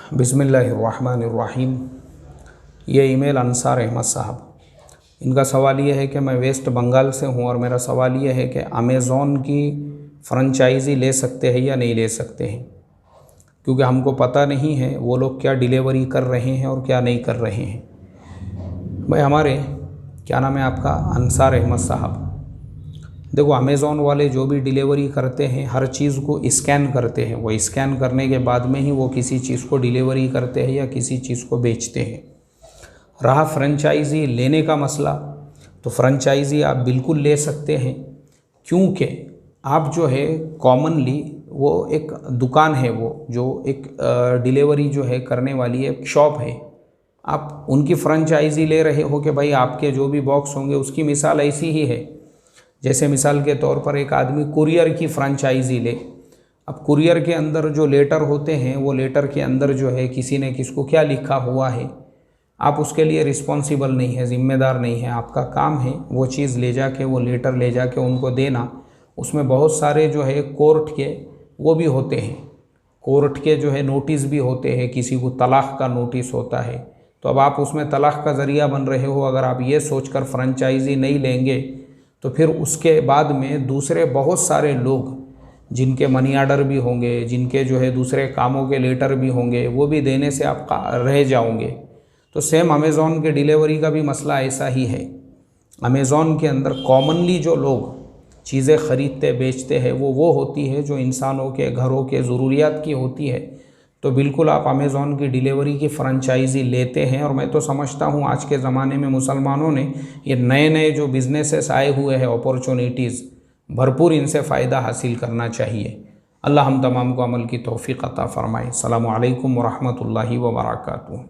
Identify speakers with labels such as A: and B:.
A: बिस्मिल्लाहिर्रहमानिर्रहीम। ये ईमेल अंसार अहमद साहब, इनका सवाल ये है कि मैं वेस्ट बंगाल से हूँ और मेरा सवाल ये है कि अमेज़ॉन की फ्रेंचाइज़ी ले सकते हैं या नहीं ले सकते हैं, क्योंकि हमको पता नहीं है वो लोग क्या डिलीवरी कर रहे हैं और क्या नहीं कर रहे हैं। भाई हमारे क्या नाम है आपका? अंसार अहमद साहब। देखो, अमेज़ॉन वाले जो भी डिलीवरी करते हैं हर चीज़ को स्कैन करते हैं। वो स्कैन करने के बाद में ही वो किसी चीज़ को डिलीवरी करते हैं या किसी चीज़ को बेचते हैं। रहा फ्रेंचाइज़ी लेने का मसला, तो फ्रेंचाइज़ी आप बिल्कुल ले सकते हैं, क्योंकि आप जो है कॉमनली वो एक दुकान है, वो जो एक डिलीवरी जो है करने वाली एक शॉप है, आप उनकी फ्रेंचाइज़ी ले रहे हो कि भाई आपके जो भी बॉक्स होंगे। उसकी मिसाल ऐसी ही है जैसे मिसाल के तौर पर एक आदमी कुरियर की फ्रेंचाइज़ी ले। अब कुरियर के अंदर जो लेटर होते हैं, वो लेटर के अंदर जो है किसी ने किसको क्या लिखा हुआ है, आप उसके लिए रिस्पॉन्सिबल नहीं है, ज़िम्मेदार नहीं है। आपका काम है वो चीज़ ले जाके, वो लेटर ले जाके उनको देना। उसमें बहुत सारे जो है कोर्ट के वो भी होते हैं, कोर्ट के जो है नोटिस भी होते हैं, किसी को तलाक़ का नोटिस होता है। तो अब आप उसमें तलाक़ का ज़रिया बन रहे हो। अगर आप ये सोचकर फ्रेंचाइज़ी नहीं लेंगे तो फिर उसके बाद में दूसरे बहुत सारे लोग जिनके मनी आर्डर भी होंगे, जिनके जो है दूसरे कामों के लेटर भी होंगे, वो भी देने से आप रह जाओगे। तो सेम अमेज़ॉन के डिलीवरी का भी मसला ऐसा ही है। अमेज़ॉन के अंदर कॉमनली जो लोग चीज़ें ख़रीदते बेचते हैं वो होती है जो इंसानों के घरों के ज़रूरियात की होती है। तो बिल्कुल आप अमेज़ॉन की डिलीवरी की फ्रेंचाइज़ी लेते हैं। और मैं तो समझता हूँ आज के ज़माने में मुसलमानों ने ये नए नए जो बिज़नेसेस आए हुए हैं, अपॉर्चुनिटीज़, भरपूर इनसे फ़ायदा हासिल करना चाहिए। अल्लाह हम तमाम को अमल की तौफ़ीक़ अता फ़रमाए। अस्सलामु अलैकुम व रहमतुल्लाहि व बरकातुहू।